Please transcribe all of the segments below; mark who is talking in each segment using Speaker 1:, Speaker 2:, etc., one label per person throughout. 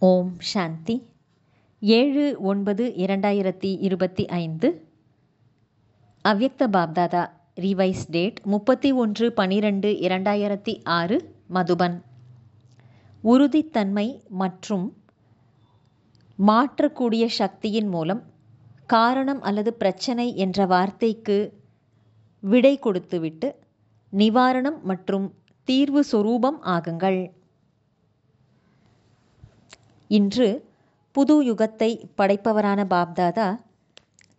Speaker 1: ஓம் சாந்தி. 7/9/2025 அவ்யக்த Bapdada. Revised date 31/12/2006 Madhuban. உறுதித்தன்மை மற்றும் மாற்றக்கூடிய சக்தியின் மூலம் காரணம் அல்லது பிரச்சனை என்ற வார்த்தைக்கு விடை கொடுத்துவிட்டு நிவாரணம் மற்றும் தீர்வு சொரூபம் ஆகுங்கள். இன்று புது யுகத்தை படைப்பவரான பாப்தாதா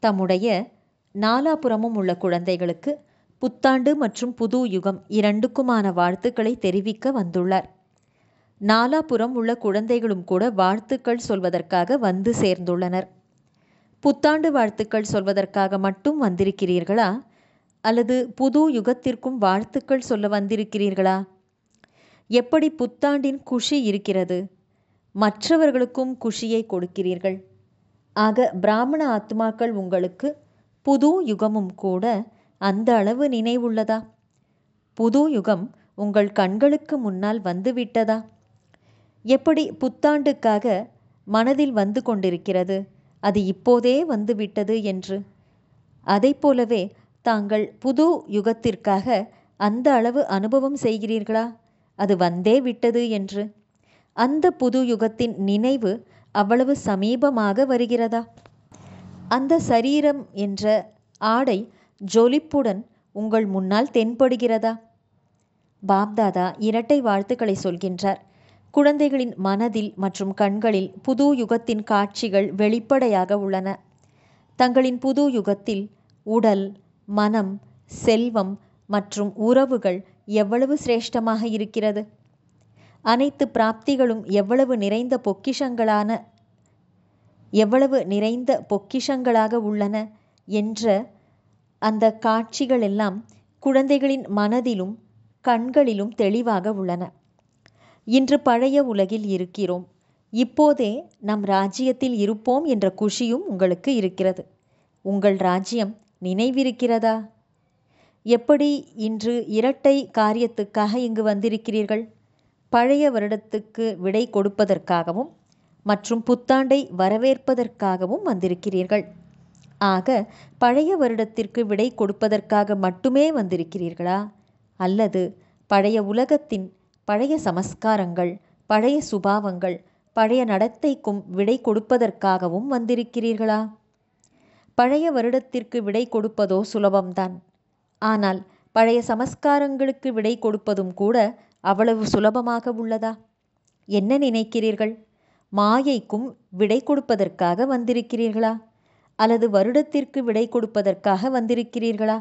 Speaker 1: தம்முடைய நாலாபுறமும் உள்ள குழந்தைகளுக்கு புத்தாண்டு மற்றும் புது யுகம் இரண்டுக்குமான வாழ்த்துக்களை தெரிவிக்க வந்துள்ளார். நாலாபுறம் உள்ள குழந்தைகளும் கூட வாழ்த்துக்கள் சொல்வதற்காக வந்து சேர்ந்துள்ளனர். புத்தாண்டு வாழ்த்துக்கள் சொல்வதற்காக மட்டும் வந்திருக்கிறீர்களா அல்லது புது யுகத்திற்கும் வாழ்த்துக்கள் சொல்ல வந்திருக்கிறீர்களா? எப்படி புத்தாண்டின் குஷி இருக்கிறது, மற்றவர்களுக்கும் குஷியை கொடுக்கிறீர்கள். ஆக பிராமண ஆத்மாக்கள் உங்களுக்கு புது யுகமும் கூட அந்த அளவு நினைவுள்ளதா? புது யுகம் உங்கள் கண்களுக்கு முன்னால் வந்துவிட்டதா? எப்படி புத்தாண்டுக்காக மனதில் வந்து கொண்டிருக்கிறது, அது இப்போதே வந்துவிட்டது என்று. அதை போலவே தாங்கள் புது யுகத்திற்காக அந்த அளவு அனுபவம் செய்கிறீர்களா, அது வந்தே விட்டது என்று. அந்த புது யுகத்தின் நினைவு அவ்வளவு சமீபமாக வருகிறதா? அந்த சரீரம் என்ற ஆடை ஜொலிப்புடன் உங்கள் முன்னால் தென்படுகிறதா? பாப்தாதா இரட்டை வாழ்த்துக்களை சொல்கின்றார். குழந்தைகளின் மனதில் மற்றும் கண்களில் புது யுகத்தின் காட்சிகள் வெளிப்படையாக உள்ளன. தங்களின் புது யுகத்தில் உடல், மனம், செல்வம் மற்றும் உறவுகள் எவ்வளவு சிரேஷ்டமாக இருக்கிறது. அனைத்து பிராப்திகளும் எவ்வளவு நிறைந்த பொக்கிஷங்களாக உள்ளன என்ற அந்த காட்சிகள் எல்லாம் குழந்தைகளின் மனதிலும் கண்களிலும் தெளிவாக உள்ளன. இன்று பழைய உலகில் இருக்கிறோம், இப்போதே நம் ராஜ்யத்தில் இருப்போம் என்ற குஷியும் உங்களுக்கு இருக்கிறது. உங்கள் ராஜ்யம் நினைவிருக்கிறதா? எப்படி இன்று இரட்டை காரியத்துக்காக இங்கு வந்திருக்கிறீர்கள்? பழைய வருடத்துக்கு விடை கொடுப்பதற்காகவும் மற்றும் புத்தாண்டை வரவேற்பதற்காகவும் வந்திருக்கிறீர்கள். ஆக பழைய வருடத்திற்கு விடை கொடுப்பதற்காக மட்டுமே வந்திருக்கிறீர்களா அல்லது பழைய உலகத்தின் பழைய சமஸ்காரங்கள், பழைய சுபாவங்கள், பழைய நடத்தைக்கும் விடை கொடுப்பதற்காகவும் வந்திருக்கிறீர்களா? பழைய வருடத்திற்கு விடை கொடுப்பதோ சுலபம்தான். ஆனால் பழைய சமஸ்காரங்களுக்கு விடை கொடுப்பதும் கூட அவ்வளவு சுலபமாக உள்ளதா? என்ன நினைக்கிறீர்கள்? மாயைக்கும் விடை கொடுப்பதற்காக வந்திருக்கிறீர்களா அல்லது வருடத்திற்கு விடை கொடுப்பதற்காக வந்திருக்கிறீர்களா?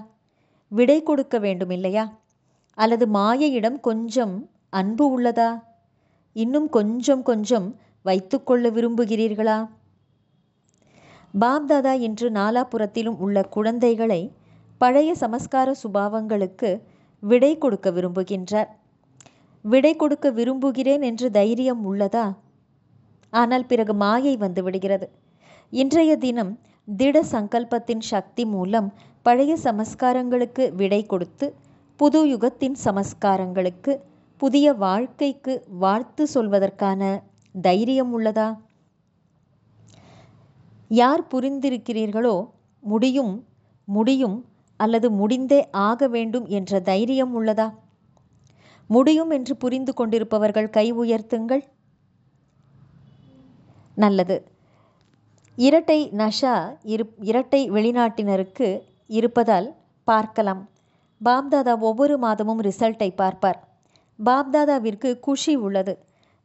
Speaker 1: விடை கொடுக்க வேண்டும் இல்லையா? அல்லது மாயையிடம் கொஞ்சம் அன்பு உள்ளதா? இன்னும் கொஞ்சம் கொஞ்சம் வைத்துக்கொள்ள விரும்புகிறீர்களா? பாப்தாதா இன்று நாலாபுறத்திலும் உள்ள குழந்தைகளை பழைய சமஸ்கார சுபாவங்களுக்கு விடை கொடுக்க விரும்புகின்றார். விடை கொடுக்க விரும்புகிறேன் என்று தைரியம் உள்ளதா? ஆனால் பிறகு மாயை வந்து விடுகிறது. இன்றைய தினம் திட சங்கல்பத்தின் சக்தி மூலம் பழைய சமஸ்காரங்களுக்கு விடை கொடுத்து புது யுகத்தின் சமஸ்காரங்களுக்கு, புதிய வாழ்க்கைக்கு வாழ்த்து சொல்வதற்கான தைரியம் உள்ளதா? யார் புரிந்திருக்கிறீர்களோ முடியும் முடியும் அல்லது முடிந்தே ஆக வேண்டும் என்ற தைரியம் உள்ளதா? முடியும் என்று புரிந்து கொண்டிருப்பவர்கள் கை உயர்த்துங்கள். நல்லது. இரட்டை நஷா இரட்டை வெளிநாட்டினருக்கு இருப்பதால் பார்க்கலாம். பாப்தாதா ஒவ்வொரு மாதமும் ரிசல்ட்டை பார்ப்பார். பாப்தாதாவிற்கு குஷி உள்ளது.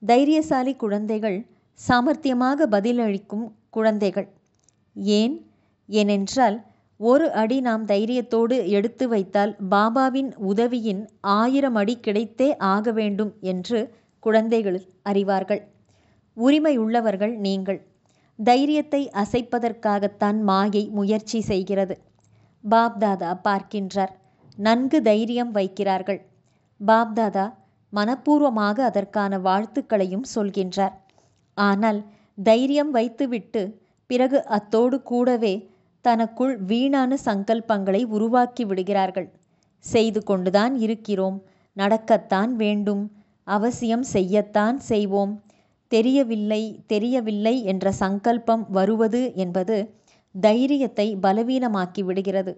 Speaker 1: தைரியசாலி குழந்தைகள், சாமர்த்தியமாக பதிலளிக்கும் குழந்தைகள். ஏனென்றால் ஒரு அடி நாம் தைரியத்தோடு எடுத்து வைத்தால் பாபாவின் உதவியின் 1000 அடி கிடைத்தே ஆக வேண்டும் என்று குழந்தைகள் அறிவார்கள். உரிமையுள்ளவர்கள் நீங்கள். தைரியத்தை அசைப்பதற்காகத்தான் மாயை முயற்சி செய்கிறது. பாப்தாதா பார்க்கின்றார். நன்கு தைரியம் வைக்கிறார்கள். பாப்தாதா மனப்பூர்வமாக அதற்கான வாழ்த்துக்களையும் சொல்கின்றார். ஆனால் தைரியம் வைத்துவிட்டு பிறகு அத்தோடு கூடவே தனக்குள் வீணான சங்கல்பங்களை உருவாக்கி விடுகிறார்கள். செய்து கொண்டுதான் இருக்கிறோம், நடக்கத்தான் வேண்டும், அவசியம் செய்யத்தான் செய்வோம், தெரியவில்லை தெரியவில்லை என்ற சங்கல்பம் வருவது என்பது தைரியத்தை பலவீனமாக்கி விடுகிறது.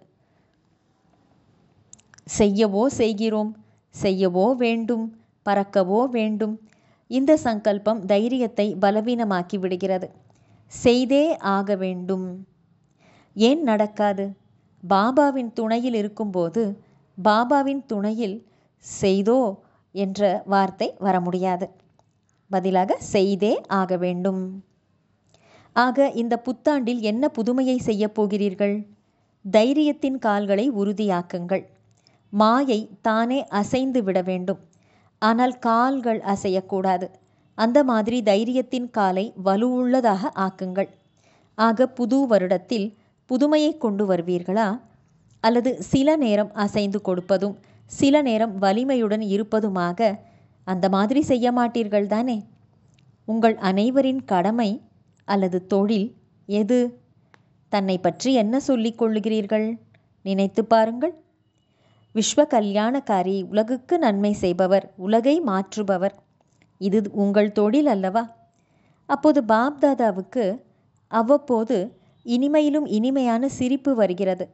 Speaker 1: செய்யவோ செய்கிறோம், செய்யவோ வேண்டும், பறக்கவோ வேண்டும். இந்த சங்கல்பம் தைரியத்தை பலவீனமாக்கி விடுகிறது. செய்தே ஆக வேண்டும். ஏன் நடக்காது? பாபாவின் துணையில் இருக்கும்போது பாபாவின் துணையில் செய்தோ என்ற வார்த்தை வர முடியாது. பதிலாக செய்தே ஆக வேண்டும். ஆக இந்த புத்தாண்டில் என்ன புதுமையை செய்ய போகிறீர்கள்? தைரியத்தின் கால்களை உறுதியாக்குங்கள். மாயை தானே அசைந்து விட வேண்டும். ஆனால் கால்கள் அசையக்கூடாது. அந்த மாதிரி தைரியத்தின் காலை வலுவுள்ளதாக ஆக்குங்கள். ஆக புது வருடத்தில் புதுமையை கொண்டு வருவீர்களா? அல்லது சில நேரம் அசைந்து கொடுப்பதும் சில நேரம் வலிமையுடன் இருப்பதுமாக அந்த மாதிரி செய்ய மாட்டீர்கள் தானே? உங்கள் அனைவரின் கடமை அல்லது தொழில் எது? தன்னை பற்றி என்ன சொல்லிக் கொள்ளுகிறீர்கள்? நினைத்து பாருங்கள். விஸ்வ கல்யாணக்காரி, உலகுக்கு நன்மை செய்பவர், உலகை மாற்றுபவர். இது உங்கள் தொழில் அல்லவா? அப்போது பாப்தாதாவுக்கு அவ்வப்போது இனிமையிலும் இனிமையான சிரிப்பு வருகிறது.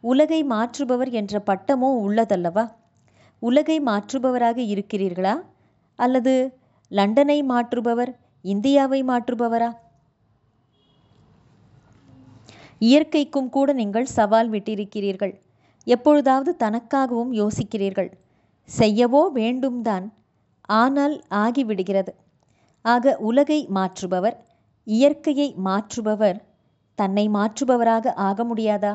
Speaker 1: உலகை மாற்றுபவர் என்ற பட்டமோ உள்ளதல்லவா? உலகை மாற்றுபவராக இருக்கிறீர்களா? அல்லது லண்டனை மாற்றுபவர், இந்தியாவை மாற்றுபவரா? இயற்கைக்கும் கூட நீங்கள் சவால் விட்டிருக்கிறீர்கள். எப்பொழுதாவது தனக்காகவும் யோசிக்கிறீர்கள். செய்யவோ வேண்டும்தான், ஆனால் ஆகிவிடுகிறது. ஆக உலகை மாற்றுபவர், இயற்கையை மாற்றுபவர் தன்னை மாற்றுபவராக ஆக முடியாதா?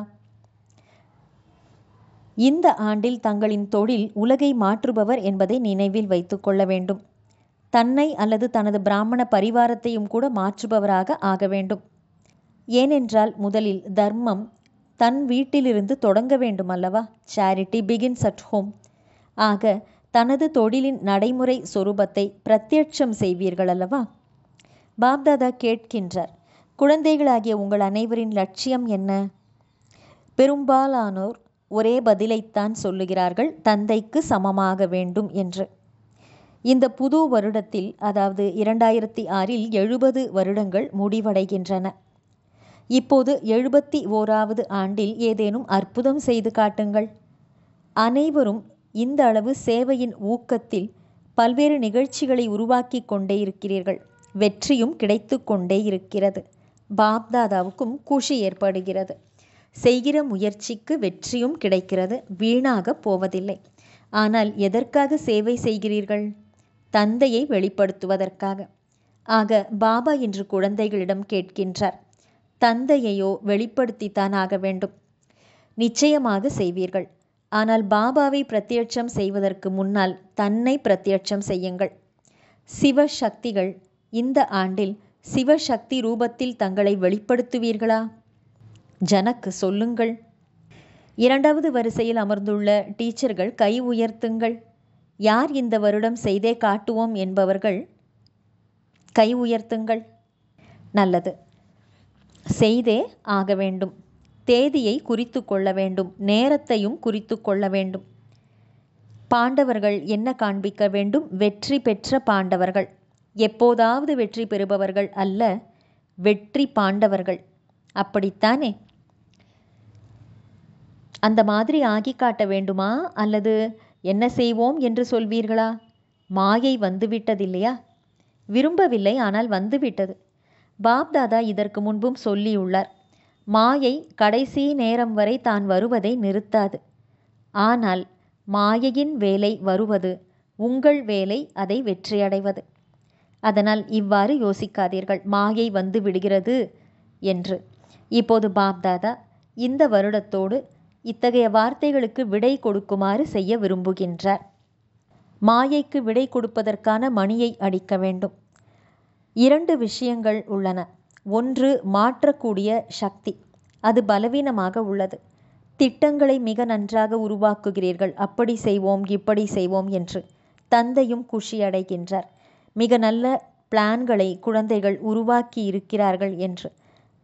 Speaker 1: இந்த ஆண்டில் தங்களின் தொழில் உலகை மாற்றுபவர் என்பதை நினைவில் வைத்து கொள்ள வேண்டும். தன்னை அல்லது தனது பிராமண பரிவாரத்தையும் கூட மாற்றுபவராக ஆக வேண்டும். ஏனென்றால் முதலில் தர்மம் தன் வீட்டிலிருந்து தொடங்க வேண்டும் அல்லவா? Charity begins at home. ஆக தனது தொழிலின் நடைமுறை சொரூபத்தை பிரத்யட்சம் செய்வீர்கள் அல்லவா? பாப்தாதா கேட்கின்றார், குழந்தைகளாகிய உங்கள் அனைவரின் லட்சியம் என்ன? பெரும்பாலானோர் ஒரே பதிலைத்தான் சொல்லுகிறார்கள், தந்தைக்கு சமமாக வேண்டும் என்று. இந்த புது வருடத்தில், அதாவது 2006 70 வருடங்கள் முடிவடைகின்றன. இப்போது 71வது ஆண்டில் ஏதேனும் அற்புதம் செய்து காட்டுங்கள். அனைவரும் இந்த அளவு சேவையின் ஊக்கத்தில் பல்வேறு நிகழ்ச்சிகளை உருவாக்கி கொண்டே இருக்கிறீர்கள். வெற்றியும் கிடைத்து கொண்டே இருக்கிறது. பாப்தாதாவுக்கும் குஷி ஏற்படுகிறது. செய்கிற முயற்சிக்கு வெற்றியும் கிடைக்கிறது, வீணாக போவதில்லை. ஆனால் எதற்காக சேவை செய்கிறீர்கள்? தந்தையை வெளிப்படுத்துவதற்காக. ஆக பாபா இன்று குழந்தைகளிடம் கேட்கின்றார், தந்தையையோ வெளிப்படுத்தித்தான் ஆக வேண்டும். நிச்சயமாக செய்வீர்கள். ஆனால் பாபாவை பிரத்யட்சம் செய்வதற்கு முன்னால் தன்னை பிரத்யட்சம் செய்யுங்கள். சிவசக்திகள் இந்த ஆண்டில் சிவசக்தி ரூபத்தில் தங்களை வெளிப்படுத்துவீர்களா? ஜனக்கு சொல்லுங்கள். 2வது வரிசையில் அமர்ந்துள்ள டீச்சர்கள் கை உயர்த்துங்கள். யார் இந்த வருடம் செய்தே காட்டுவோம் என்பவர்கள் கை உயர்த்துங்கள். நல்லது. செய்தே ஆக வேண்டும். தேதியை குறித்து கொள்ள வேண்டும், நேரத்தையும் குறித்து கொள்ள வேண்டும். பாண்டவர்கள் என்ன காண்பிக்க வேண்டும்? வெற்றி பெற்ற பாண்டவர்கள். எப்போதாவது வெற்றி பெறுபவர்கள் அல்ல, வெற்றி பாண்டவர்கள். அப்படித்தானே? அந்த மாதிரி ஆகி காட்ட வேண்டுமா? அல்லது என்ன செய்வோம் என்று சொல்வீர்களா? மாயை வந்துவிட்டதில்லையா? விரும்பவில்லை, ஆனால் வந்துவிட்டது. பாப்தாதா இதற்கு முன்பும் சொல்லியுள்ளார், மாயை கடைசி நேரம் வரை தான் வருவதை நிறுத்தாது. ஆனால் மாயையின் வேலை வருவது, உங்கள் வேலை அதை வெற்றியடைவது. அதனால் இவ்வாறு யோசிக்காதீர்கள், மாயை வந்து விடுகிறது என்று. இப்போது பாப்தாதா இந்த வருடத்தோடு இத்தகைய வார்த்தைகளுக்கு விடை கொடுக்குமாறு செய்ய விரும்புகின்றார். மாயைக்கு விடை கொடுப்பதற்கான மணியை அடிக்க வேண்டும். 2 விஷயங்கள் உள்ளன. ஒன்று, மாற்றக்கூடிய சக்தி. அது பலவீனமாக உள்ளது. திட்டங்களை மிக நன்றாக உருவாக்குகிறீர்கள், அப்படி செய்வோம் இப்படி செய்வோம் என்று. தந்தையும் குஷி அடைகின்றார், மிக நல்ல பிளான்களை குழந்தைகள் உருவாக்கி இருக்கிறார்கள் என்று.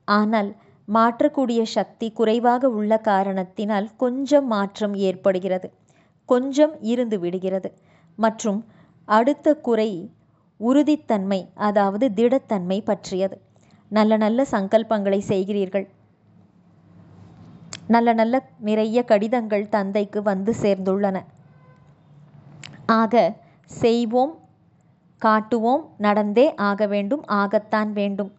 Speaker 1: ஆனால் மாற்றக்கூடிய சக்தி குறைவாக உள்ள காரணத்தினால் கொஞ்சம் மாற்றம் ஏற்படுகிறது, கொஞ்சம் இருந்து விடுகிறது. மற்றும் அடுத்த குறை, உறுதித்தன்மை அதாவது திடத்தன்மை பற்றியது. நல்ல நல்ல சங்கல்பங்களை செய்கிறீர்கள். நல்ல நல்ல நிறைய கடிதங்கள் தந்தைக்கு வந்து சேர்ந்துள்ளன. ஆக செய்வோம், காட்டுவோம், நடந்தே ஆக வேண்டும், ஆகத்தான் வேண்டும்.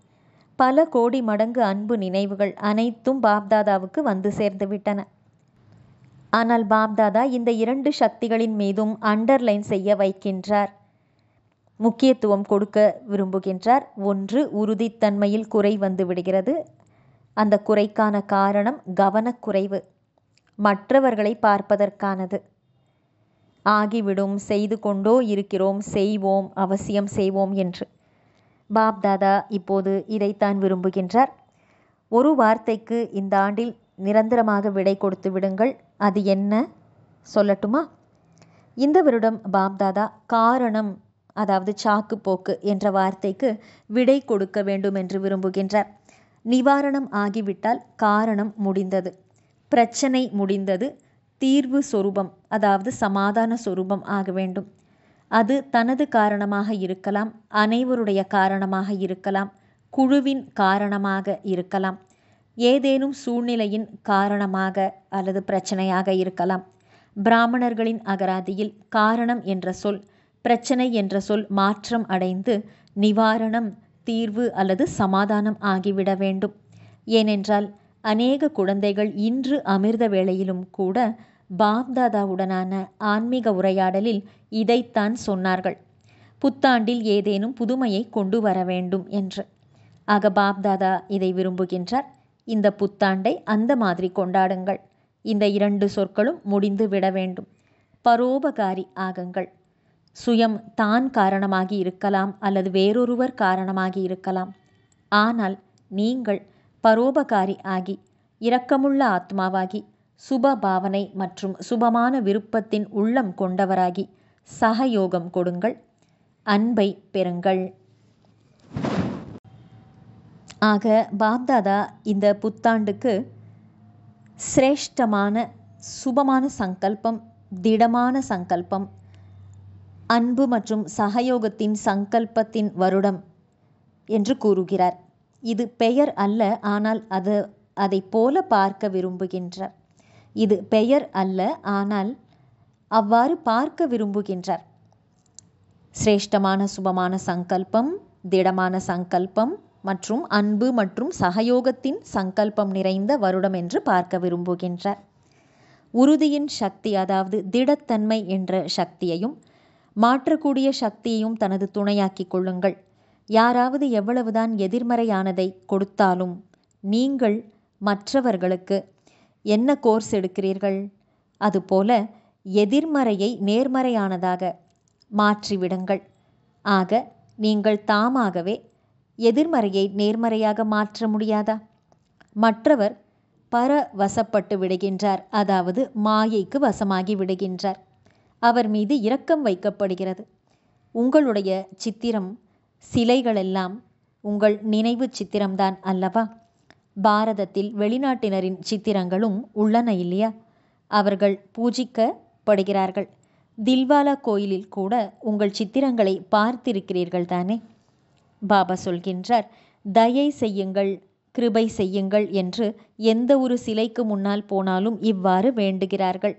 Speaker 1: பல கோடி மடங்கு அன்பு நினைவுகள் அனைத்தும் பாப்தாதாவுக்கு வந்து சேர்ந்து விட்டன. ஆனால் பாப்தாதா இந்த 2 சக்திகளின் மீதும் அண்டர்லைன் செய்ய வைக்கின்றார், முக்கியத்துவம் கொடுக்க விரும்புகின்றார். ஒன்று, உறுதித்தன்மையில் குறை வந்து விடுகிறது. அந்த குறைக்கான காரணம் கவனக்குறைவு, மற்றவர்களை பார்ப்பதற்கானது. ஆகிவிடும், செய்து கொண்டோ இருக்கிறோம், செய்வோம், அவசியம் செய்வோம் என்று. பாப்தாதா இப்போது இதைத்தான் விரும்புகின்றார். ஒரு வார்த்தைக்கு இந்த ஆண்டில் நிரந்தரமாக விடை கொடுத்து விடுங்கள். அது என்ன சொல்லட்டுமா? இந்த வருடம் பாப்தாதா காரணம் அதாவது சாக்கு போக்கு என்ற வார்த்தைக்கு விடை கொடுக்க வேண்டும் என்று விரும்புகின்றார். நிவாரணம் ஆகிவிட்டால் காரணம் முடிந்தது, பிரச்சனை முடிந்தது, தீர்வு சொரூபம் அதாவது சமாதான சொரூபம் ஆக வேண்டும். அது தனது காரணமாக இருக்கலாம், அனைவருடைய காரணமாக இருக்கலாம், குழுவின் காரணமாக இருக்கலாம், ஏதேனும் சூழ்நிலையின் காரணமாக அல்லது பிரச்சனையாக இருக்கலாம். பிராமணர்களின் அகராதியில் காரணம் என்ற சொல் பிரச்சனை என்ற சொல் மாற்றம் அடைந்து நிவாரணம், தீர்வு அல்லது சமாதானம் ஆகிவிட வேண்டும். ஏனென்றால் அநேக குழந்தைகள் இன்று அமிர்த வேளையிலும் கூட பாப்தாதாவுடனான ஆன்மீக உரையாடலில் இதைத்தான் சொன்னார்கள், புத்தாண்டில் ஏதேனும் புதுமையை கொண்டு வர வேண்டும் என்று. ஆக பாப்தாதா இதை விரும்புகின்றார். இந்த புத்தாண்டை அந்த மாதிரி கொண்டாடுங்கள். இந்த 2 சொற்களும் முடிந்து விட வேண்டும். பரோபகாரி ஆகுங்கள். சுயம் தான் காரணமாகி இருக்கலாம் அல்லது வேறொருவர் காரணமாகி இருக்கலாம். ஆனால் நீங்கள் பரோபகாரி ஆகி, இரக்கமுள்ள ஆத்மாவாகி, சுப பாவனை மற்றும் சுபமான விருப்பத்தின் உள்ளம் கொண்டவராகி சகயோகம் கொடுங்கள், அன்பை பெறுங்கள். ஆக பாப்தாதா இந்த புத்தாண்டுக்கு சிரேஷ்டமான சுபமான சங்கல்பம், திடமான சங்கல்பம், அன்பு மற்றும் சகயோகத்தின் சங்கல்பத்தின் வருடம் என்று கூறுகிறார். இது பெயர் அல்ல, ஆனால் அதை போல பார்க்க விரும்புகின்றார். இது பெயர் அல்ல, ஆனால் அவ்வாறு பார்க்க விரும்புகின்றார். சிரேஷ்டமான சுபமான சங்கல்பம், திடமான சங்கல்பம் மற்றும் அன்பு மற்றும் சகயோகத்தின் சங்கல்பம் நிறைந்த வருடம் என்று பார்க்க விரும்புகின்றார். உறுதியின் சக்தி அதாவது திடத்தன்மை என்ற சக்தியையும் மாற்றக்கூடிய சக்தியையும் தனது துணையாக்கிக் கொள்ளுங்கள். யாராவது எவ்வளவுதான் எதிர்மறையானதை கொடுத்தாலும் நீங்கள் மற்றவர்களுக்கு என்ன கோர்ஸ் எடுக்கிறீர்கள், அதுபோல எதிர்மறையை நேர்மறையானதாக மாற்றிவிடுங்கள். ஆக நீங்கள் தாமாகவே எதிர்மறையை நேர்மறையாக மாற்ற முடியாதா? மற்றவர் பரவசப்பட்டு விடுகின்றார், அதாவது மாயைக்கு வசமாகி விடுகின்றார். அவர் மீது இரக்கம் வைக்கப்படுகிறது. உங்களுடைய சித்திரம், சிலைகளெல்லாம் உங்கள் நினைவு சித்திரம்தான் அல்லவா? பாரதத்தில் வெளிநாட்டினரின் சித்திரங்களும் உள்ளன இல்லையா? அவர்கள் பூஜிக்கப்படுகிறார்கள். தில்வாலா கோயிலில் கூட உங்கள் சித்திரங்களை பார்த்திருக்கிறீர்கள் தானே? பாபா சொல்கின்றார், தயை செய்யுங்கள், கிருபை செய்யுங்கள் என்று எந்த ஒரு சிலைக்கு முன்னால் போனாலும் இவ்வாறு வேண்டுகிறார்கள்.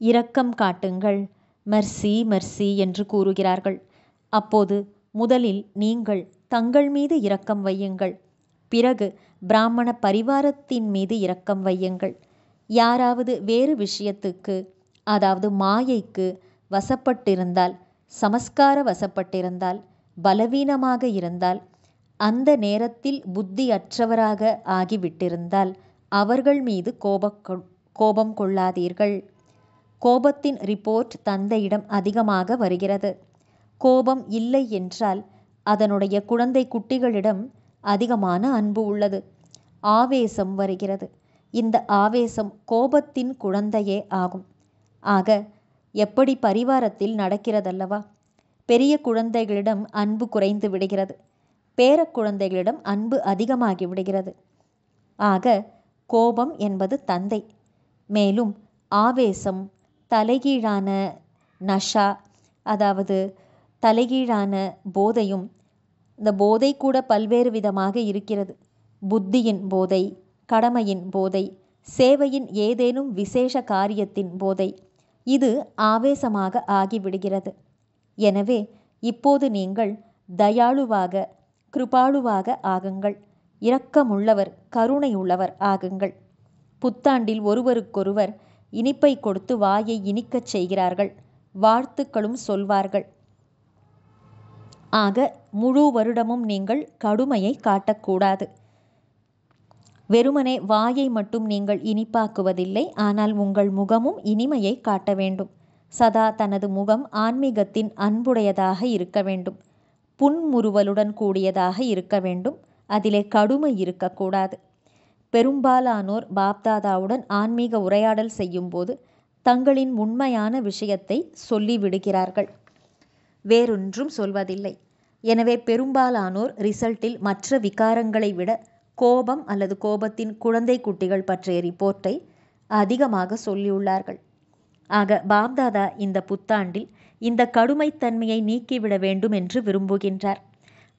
Speaker 1: இரக்கம் காட்டுங்கள், மெர்சி மெர்சி என்று கூறுகிறார்கள். அப்போது முதலில் நீங்கள் தங்கள் மீது இரக்கம் வையுங்கள், பிறகு பிராமண பரிவாரத்தின் மீது இரக்கம் வையுங்கள். யாராவது வேறு விஷயத்துக்கு அதாவது மாயைக்கு வசப்பட்டிருந்தால், சமஸ்கார வசப்பட்டிருந்தால், பலவீனமாக இருந்தால், அந்த நேரத்தில் புத்தியற்றவராக ஆகிவிட்டிருந்தால் அவர்கள் மீது கோபம் கொள்ளாதீர்கள். கோபத்தின் ரிப்போர்ட் தந்தையிடம் அதிகமாக வருகிறது. கோபம் இல்லை என்றால் அதனுடைய குழந்தை குட்டிகளிடம் அதிகமான அன்பு உள்ளது. ஆவேசம் வருகிறது. இந்த ஆவேசம் கோபத்தின் குழந்தையே ஆகும். ஆக எப்படி பரிவாரத்தில் நடக்கிறதல்லவா? பெரிய குழந்தைகளிடம் அன்பு குறைந்து விடுகிறது, பேர குழந்தைகளிடம் அன்பு அதிகமாகி விடுகிறது. ஆக கோபம் என்பது தந்தை. மேலும் ஆவேசம், தலைகீழான நஷா, அதாவது தலைகீழான போதையும், இந்த போதை கூட பல்வேறு விதமாக இருக்கிறது. புத்தியின் போதை, கடமையின் போதை, சேவையின் ஏதேனும் விசேஷ காரியத்தின் போதை, இது ஆவேசமாக ஆகிவிடுகிறது. எனவே இப்போது நீங்கள் தயாளுவாக, கிருபாளுவாக ஆகுங்கள். இரக்கமுள்ளவர், கருணை உள்ளவர் ஆகுங்கள். புத்தாண்டில் ஒருவருக்கொருவர் இனிப்பை கொடுத்து வாயை இனிக்கச் செய்கிறார்கள், வாழ்த்துக்களும் சொல்வார்கள். ஆக முழு வருடமும் நீங்கள் கடுமையை காட்டக்கூடாது. வெறுமனே வாயை மட்டும் நீங்கள் இனிப்பாக்குவதில்லை, ஆனால் உங்கள் முகமும் இனிமையை காட்ட வேண்டும். சதா தனது முகம் ஆன்மீகத்தின் அன்புடையதாக இருக்க வேண்டும், புன்முறுவலுடன் கூடியதாக இருக்க வேண்டும். அதிலே கடுமை இருக்கக்கூடாது. பெரும்பாலானோர் பாப்தாதாவுடன் ஆன்மீக உரையாடல் செய்யும்போது தங்களின் உண்மையான விஷயத்தை சொல்லிவிடுகிறார்கள், வேறொன்றும் சொல்வதில்லை. எனவே பெரும்பாலானோர் ரிசல்ட்டில் மற்ற விகாரங்களை விட கோபம் அல்லது கோபத்தின் குழந்தை குட்டிகள் பற்றிய ரிப்போர்ட்டை அதிகமாக சொல்லியுள்ளார்கள். ஆக பாப்தாதா இந்த புத்தாண்டில் இந்த கடுமைத்தன்மையை நீக்கிவிட வேண்டும் என்று விரும்புகின்றார்.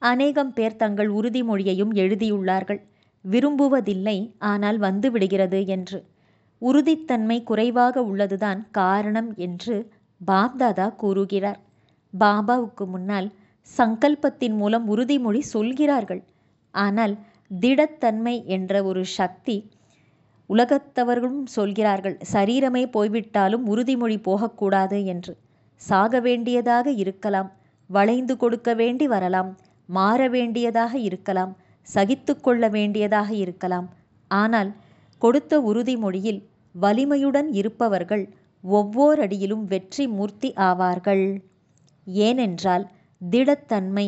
Speaker 1: அநேகம் பேர் தங்கள் உறுதிமொழியையும் எழுதியுள்ளார்கள், விரும்புவதில்லை ஆனால் வந்துவிடுகிறது என்று. உறுதித்தன்மை குறைவாக உள்ளதுதான் காரணம் என்று பாப்தாதா கூறுகிறார். பாபாவுக்கு முன்னால் சங்கல்பத்தின் மூலம் உறுதிமொழி சொல்கிறார்கள், ஆனால் திடத்தன்மை என்ற ஒரு சக்தி, உலகத்தவர்களும் சொல்கிறார்கள், சரீரமே போய்விட்டாலும் உறுதிமொழி போகக்கூடாது என்று. சாக வேண்டியதாக இருக்கலாம், வளைந்து கொடுக்க வேண்டி வரலாம், மாற வேண்டியதாக இருக்கலாம், சகித்து கொள்ள வேண்டியதாக இருக்கலாம். ஆனால் கொடுத்த உறுதிமொழியில் வலிமையுடன் இருப்பவர்கள் ஒவ்வொரு அடியிலும் வெற்றி மூர்த்தி ஆவார்கள். ஏனென்றால் திடத்தன்மை,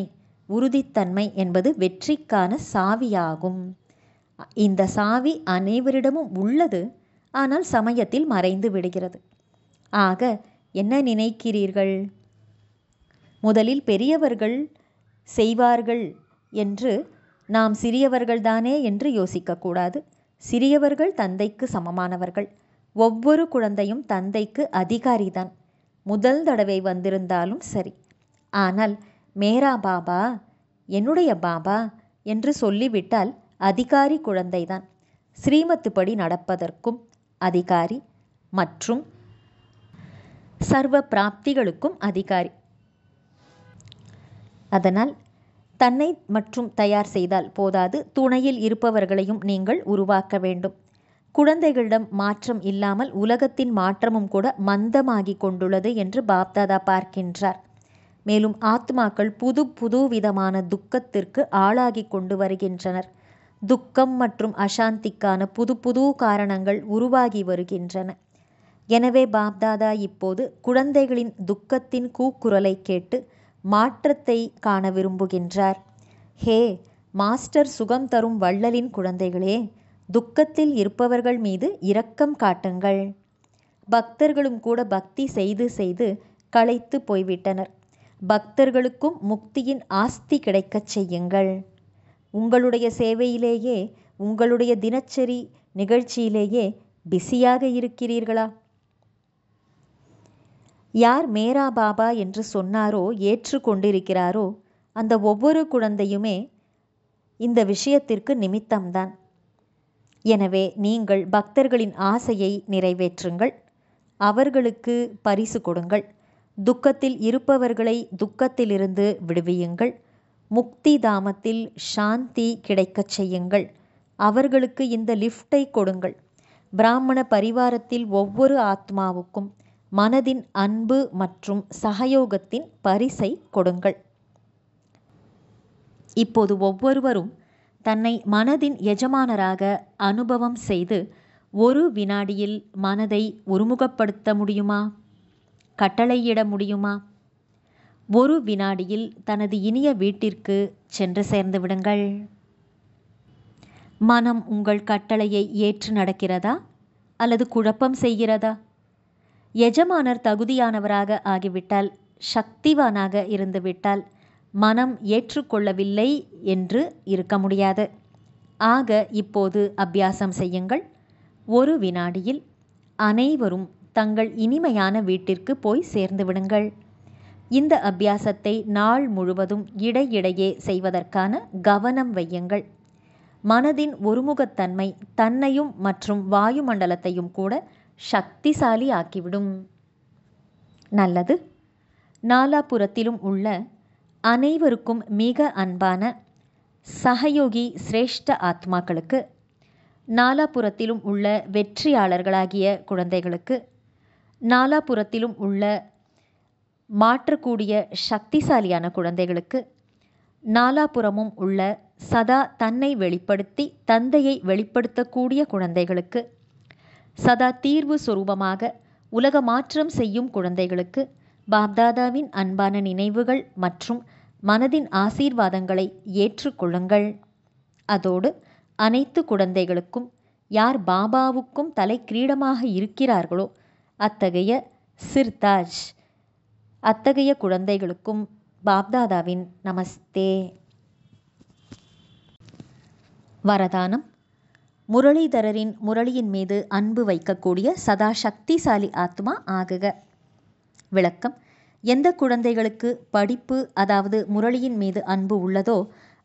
Speaker 1: உறுதித்தன்மை என்பது வெற்றிக்கான சாவியாகும். இந்த சாவி அனைவரிடமும் உள்ளது, ஆனால் சமயத்தில் மறைந்து விடுகிறது. ஆக என்ன நினைக்கிறீர்கள்? முதலில் பெரியவர்கள் செய்வார்கள் என்று நாம் சிறியவர்கள்தானே என்று யோசிக்கக்கூடாது. சிறியவர்கள் தந்தைக்கு சமமானவர்கள். ஒவ்வொரு குழந்தையும் தந்தைக்கு அதிகாரிதான். முதல் தடவை வந்திருந்தாலும் சரி. ஆனால் மேரா பாபா, என்னுடைய பாபா என்று சொல்லிவிட்டால் அதிகாரி குழந்தைதான். ஸ்ரீமத்துப்படி நடப்பதற்கும் அதிகாரி மற்றும் சர்வ பிராப்திகளுக்கும் அதிகாரி. அதனால் தன்னை மற்றும் தயார் செய்தால் போதாது, துணையில் இருப்பவர்களையும் நீங்கள் உருவாக்க வேண்டும். குழந்தைகளிடம் மாற்றம் இல்லாமல் உலகத்தின் மாற்றமும் கூட மந்தமாகி கொண்டுள்ளது என்று பாப்தாதா பார்க்கின்றார். மேலும் ஆத்மாக்கள் புது புது விதமான துக்கத்திற்கு ஆளாகி கொண்டு வருகின்றனர். துக்கம் மற்றும் அசாந்திக்கான புது புது காரணங்கள் உருவாகி வருகின்றன. எனவே பாப்தாதா இப்போது குழந்தைகளின் துக்கத்தின் கூக்குரலை கேட்டு மாற்றத்தை காண விரும்புகின்றார். ஹே மாஸ்டர் சுகம் தரும் வள்ளலின் குழந்தைகளே, துக்கத்தில் இருப்பவர்கள் மீது இரக்கம் காட்டுங்கள். பக்தர்களும் கூட பக்தி செய்து செய்து களைத்து போய்விட்டனர். பக்தர்களுக்கும் முக்தியின் ஆஸ்தி கிடைக்கச் செய்யுங்கள். உங்களுடைய சேவையிலேயே, உங்களுடைய தினச்சரி நிகழ்ச்சியிலேயே பிஸியாக இருக்கிறீர்களா? யார் மேரா பாபா என்று சொன்னாரோ, ஏற்று கொண்டிருக்கிறாரோ, அந்த ஒவ்வொரு குழந்தையுமே இந்த விஷயத்திற்கு நிமித்தம்தான். எனவே நீங்கள் பக்தர்களின் ஆசையை நிறைவேற்றுங்கள், அவர்களுக்கு பரிசு கொடுங்கள். துக்கத்தில் இருப்பவர்களை துக்கத்திலிருந்து விடுவியுங்கள். முக்தி தாமத்தில் சாந்தி கிடைக்கச் செய்யுங்கள். அவர்களுக்கு இந்த லிஃப்டை கொடுங்கள். பிராமண பரிவாரத்தில் ஒவ்வொரு ஆத்மாவுக்கும் மனதின் அன்பு மற்றும் சகயோகத்தின் பரிசை கொடுங்கள். இப்போது ஒவ்வொருவரும் தன்னை மனதின் எஜமானராக அனுபவம் செய்து ஒரு வினாடியில் மனதை ஒருமுகப்படுத்த முடியுமா? கட்டளையிட முடியுமா? ஒரு வினாடியில் தனது இனிய வீட்டிற்கு சென்று சேர்ந்து விடுங்கள். மனம் உங்கள் கட்டளையை ஏற்று நடக்கிறதா அல்லது குழப்பம் செய்கிறதா? எஜமானர் தகுதியானவராக ஆகிவிட்டால், சக்திவானாக இருந்துவிட்டால், மனம் ஏற்றுக்கொள்ளவில்லை என்று இருக்க முடியாது. ஆக இப்போது அபியாசம் செய்யுங்கள். ஒரு வினாடியில் அனைவரும் தங்கள் இனிமையான வீட்டிற்கு போய் சேர்ந்து விடுங்கள். இந்த அபியாசத்தை நாள் முழுவதும் இடையிடையே செய்வதற்கான கவனம் வையுங்கள். மனதின் ஒருமுகத்தன்மை தன்னையும் மற்றும் வாயுமண்டலத்தையும் கூட சக்திசாலி ஆக்கிவிடும். நல்லது. நாலாபுரத்திலும் உள்ள அனைவருக்கும் மிக அன்பான சகயோகி சிரேஷ்ட ஆத்மாக்களுக்கு, நாலாபுரத்திலும் உள்ள வெற்றியாளர்களாகிய குழந்தைகளுக்கு, நாலாபுரத்திலும் உள்ள மாற்றக்கூடிய சக்திசாலியான குழந்தைகளுக்கு, நாலாபுறமும் உள்ள சதா தன்னை வெளிப்படுத்தி தந்தையை வெளிப்படுத்தக்கூடிய குழந்தைகளுக்கு, சதா தீர்வு சொரூபமாக உலக மாற்றம் செய்யும் குழந்தைகளுக்கு பாப்தாதாவின் அன்பான நினைவுகள் மற்றும் மனதின் ஆசீர்வாதங்களை ஏற்றுக்கொள்ளுங்கள். அதோடு அனைத்து குழந்தைகளுக்கும், யார் பாபாவுக்கும் தலை கிரீடமாக இருக்கிறார்களோ அத்தகைய சிர்தாஜ், அத்தகைய குழந்தைகளுக்கும் பாப்தாதாவின் நமஸ்தே. வரதானம்: முரளிதரரின் முரளியின் மீது அன்பு வைக்கக்கூடிய சதா சக்திசாலி ஆத்மா ஆகுக. விளக்கம்: எந்த குழந்தைகளுக்கு படிப்பு அதாவது முரளியின் மீது அன்பு உள்ளதோ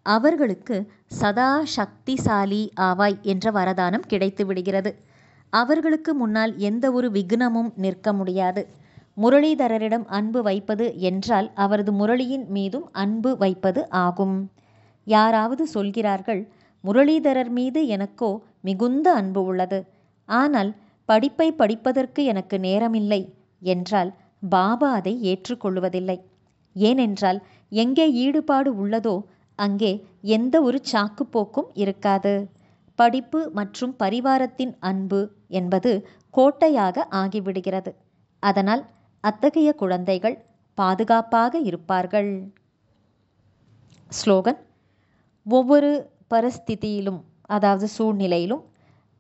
Speaker 1: அவர்களுக்கு சதா சக்திசாலி ஆவாய் என்ற வரதானம் கிடைத்து விடுகிறது. அவர்களுக்கு முன்னால் எந்த ஒரு விக்னமும் நிற்க முடியாது. முரளிதரரிடம் அன்பு வைப்பது என்றால் அவரது முரளியின் மீதும் அன்பு வைப்பது ஆகும். யாராவது சொல்கிறார்கள், முரளிதரர் மீது எனக்கோ மிகுந்த அன்பு உள்ளது, ஆனால் படிப்பை படிப்பதற்கு எனக்கு நேரமில்லை என்றால் பாபா அதை ஏற்றுக்கொள்வதில்லை. ஏனென்றால் எங்கே ஈடுபாடு உள்ளதோ அங்கே எந்த ஒரு சாக்குப்போக்கும் இருக்காது. படிப்பு மற்றும் பரிவாரத்தின் அன்பு என்பது கோட்டையாக ஆகிவிடுகிறது. அதனால் அத்தகைய குழந்தைகள் பாதுகாப்பாக இருப்பார்கள். ஸ்லோகன்: ஒவ்வொரு பரிஸ்திதியிலும் அதாவது சூழ்நிலையிலும்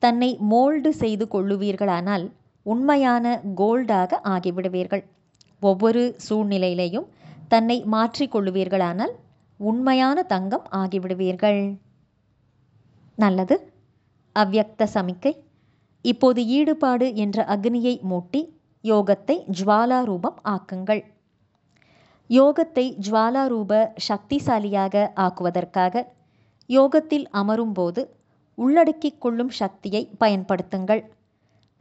Speaker 1: தன்னை மோல்டு செய்து கொள்ளுவீர்களானால் உண்மையான கோல்டாக ஆகிவிடுவீர்கள். ஒவ்வொரு சூழ்நிலையிலையும் தன்னை மாற்றிக்கொள்ளுவீர்களானால் உண்மையான தங்கம் ஆகிவிடுவீர்கள். நல்லது. அவ்யக்த சமிக்கை: இப்போது ஈடுபாடு என்ற அக்னியை மூட்டி யோகத்தை ஜுவாலா ரூபம் ஆக்குங்கள். யோகத்தை ஜுவாலா ரூப சக்திசாலியாக ஆக்குவதற்காக யோகத்தில் அமரும்போது உள்ளடக்கிக் கொள்ளும் சக்தியை பயன்படுத்துங்கள்.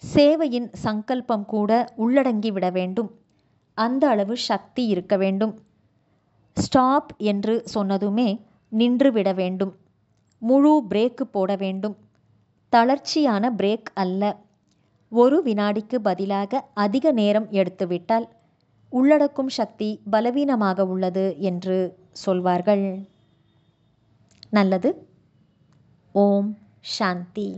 Speaker 1: சேவையின் சங்கல்பம் கூட உள்ளடங்கிவிட வேண்டும். அந்த அளவு சக்தி இருக்க வேண்டும். ஸ்டாப் என்று சொன்னதுமே நின்றுவிட வேண்டும். முழு பிரேக்கு போட வேண்டும். தளர்ச்சியான பிரேக் அல்ல. ஒரு வினாடிக்கு பதிலாக அதிக நேரம் எடுத்துவிட்டால் உள்ளடக்கும் சக்தி பலவீனமாக உள்ளது என்று சொல்வார்கள். நல்லது. ஓம் சாந்தி.